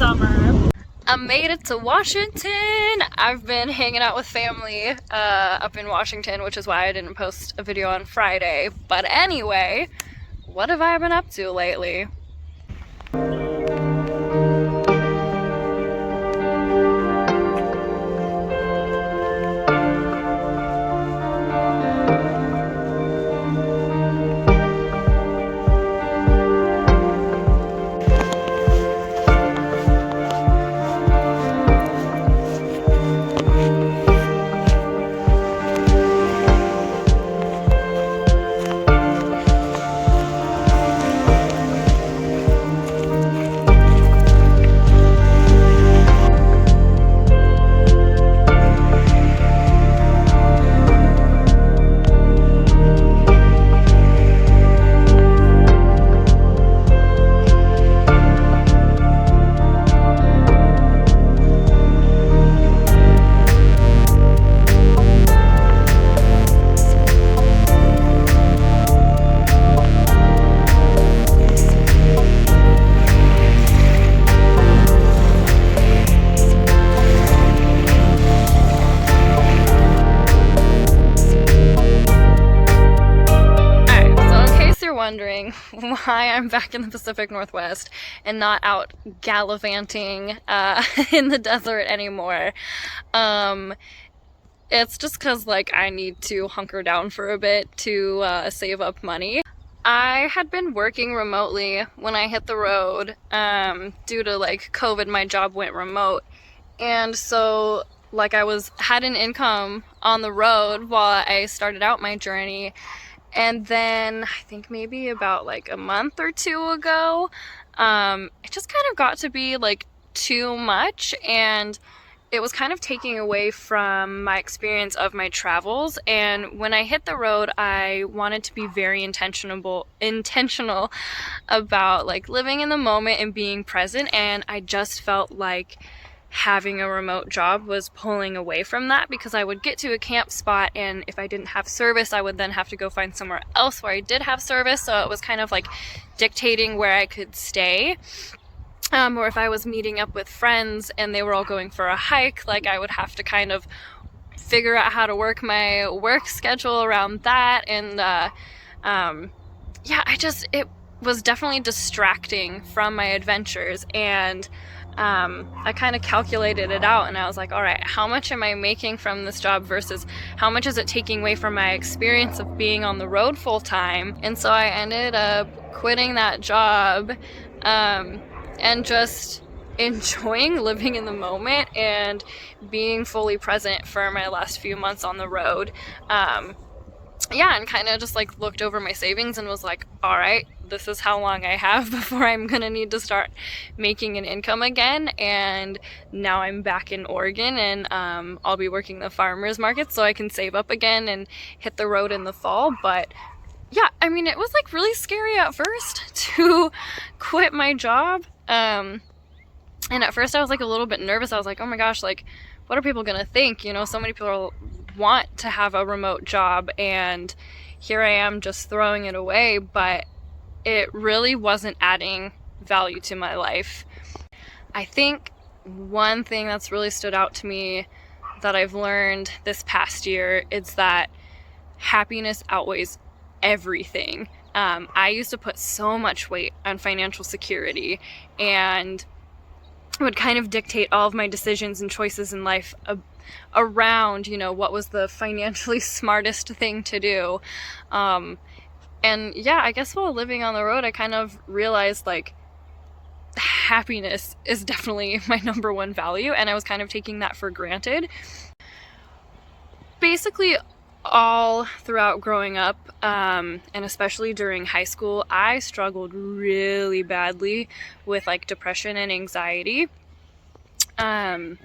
summer. I made it to Washington. I've been hanging out with family up in Washington, which is why I didn't post a video on Friday. But anyway, what have I been up to lately? Wondering why I'm back in the Pacific Northwest and not out gallivanting in the desert anymore. It's just because like I need to hunker down for a bit to save up money. I had been working remotely when I hit the road. Due to like COVID, my job went remote, and so like I had an income on the road while I started out my journey. And then I think maybe about like a month or two ago, it just kind of got to be like too much, and it was kind of taking away from my experience of my travels. And when I hit the road, I wanted to be very intentional about like living in the moment and being present, and I just felt like having a remote job was pulling away from that, because I would get to a camp spot, and if I didn't have service, I would then have to go find somewhere else where I did have service. So it was kind of like dictating where I could stay. Or if I was meeting up with friends and they were all going for a hike, like I would have to kind of figure out how to work my work schedule around that. And yeah, it was definitely distracting from my adventures. And I kind of calculated it out, and I was like, all right, how much am I making from this job versus how much is it taking away from my experience of being on the road full time? And so I ended up quitting that job and just enjoying living in the moment and being fully present for my last few months on the road. Yeah, and kind of just like looked over my savings and was like, all right, this is how long I have before I'm gonna need to start making an income again. And now I'm back in Oregon, and I'll be working the farmers market so I can save up again and hit the road in the fall. But yeah, I mean, it was like really scary at first to quit my job. And at first I was like a little bit nervous. I was like, oh my gosh, like what are people gonna think? You know, so many people want to have a remote job, and here I am just throwing it away. But it really wasn't adding value to my life. I think one thing that's really stood out to me that I've learned this past year is that happiness outweighs everything. I used to put so much weight on financial security, and would kind of dictate all of my decisions and choices in life around, you know, what was the financially smartest thing to do. And yeah, I guess while living on the road, I kind of realized like happiness is definitely my number one value, and I was kind of taking that for granted. Basically, all throughout growing up, and especially during high school, I struggled really badly with like depression and anxiety. And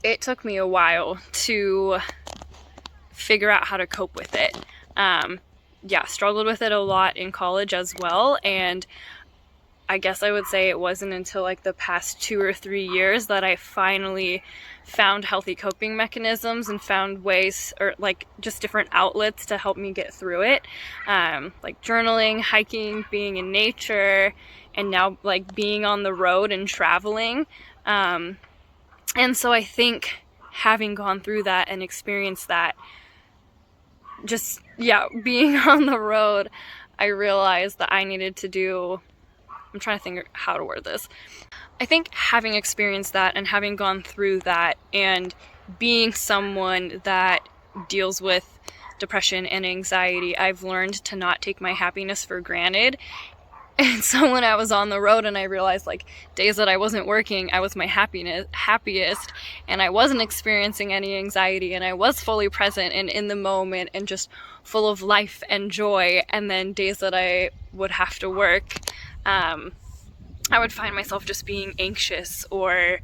it took me a while to figure out how to cope with it. Yeah, struggled with it a lot in college as well, and I guess I would say it wasn't until like the past 2 or 3 years that I finally found healthy coping mechanisms and found ways, or like just different outlets to help me get through it. Like journaling, hiking, being in nature, and now like being on the road and traveling. And so I think having gone through that and experienced that, just, yeah, being on the road, I realized that I needed to do, I'm trying to think how to word this. I think having experienced that and having gone through that and being someone that deals with depression and anxiety, I've learned to not take my happiness for granted. And so when I was on the road and I realized like days that I wasn't working, I was my happiest, and I wasn't experiencing any anxiety, and I was fully present and in the moment and just full of life and joy. And then days that I would have to work, I would find myself just being anxious or,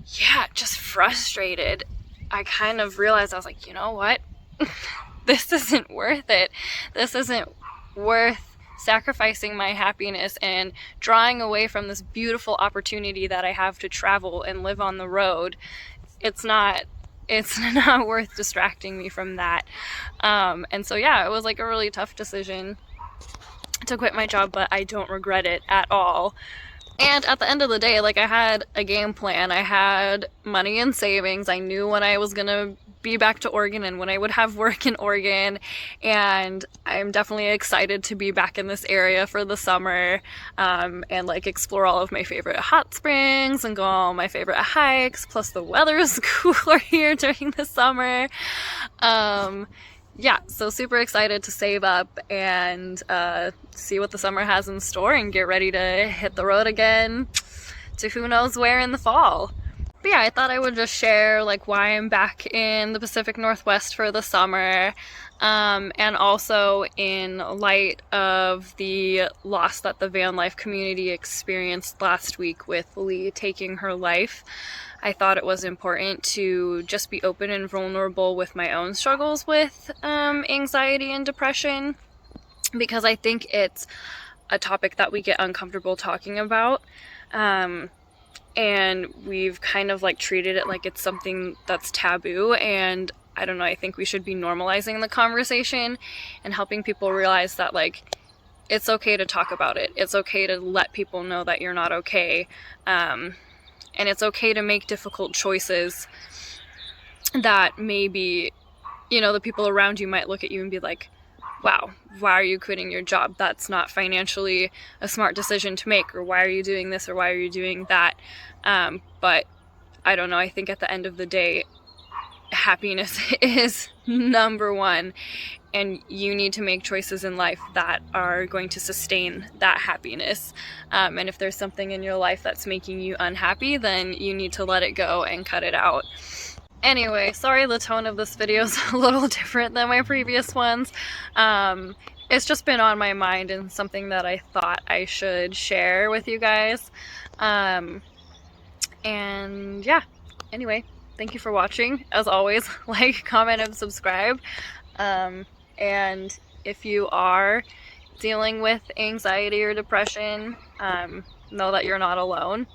yeah, just frustrated. I kind of realized, I was like, you know what? This isn't worth it. This isn't worth sacrificing my happiness and drawing away from this beautiful opportunity that I have to travel and live on the road. It's not worth distracting me from that. And so yeah, it was like a really tough decision to quit my job, but I don't regret it at all. And at the end of the day, like, I had a game plan. I had money in savings. I knew when I was gonna be back to Oregon and when I would have work in Oregon. And I'm definitely excited to be back in this area for the summer, and like explore all of my favorite hot springs and go on all my favorite hikes. Plus the weather is cooler here during the summer. Yeah, so super excited to save up and see what the summer has in store and get ready to hit the road again to who knows where in the fall. But yeah, I thought I would just share like why I'm back in the Pacific Northwest for the summer, and also in light of the loss that the van life community experienced last week with Lee taking her life. I thought it was important to just be open and vulnerable with my own struggles with anxiety and depression, because I think it's a topic that we get uncomfortable talking about, and we've kind of like treated it like it's something that's taboo. And I don't know, I think we should be normalizing the conversation and helping people realize that like it's okay to talk about it. It's okay to let people know that you're not okay. And it's okay to make difficult choices that maybe, you know, the people around you might look at you and be like, wow, why are you quitting your job? That's not financially a smart decision to make. Or why are you doing this? Or why are you doing that? But I don't know. I think at the end of the day, happiness is number one. And you need to make choices in life that are going to sustain that happiness. And if there's something in your life that's making you unhappy, then you need to let it go and cut it out. Anyway, sorry the tone of this video is a little different than my previous ones. It's just been on my mind and something that I thought I should share with you guys. And yeah, anyway, thank you for watching. As always, like, comment, and subscribe. And if you are dealing with anxiety or depression, know that you're not alone.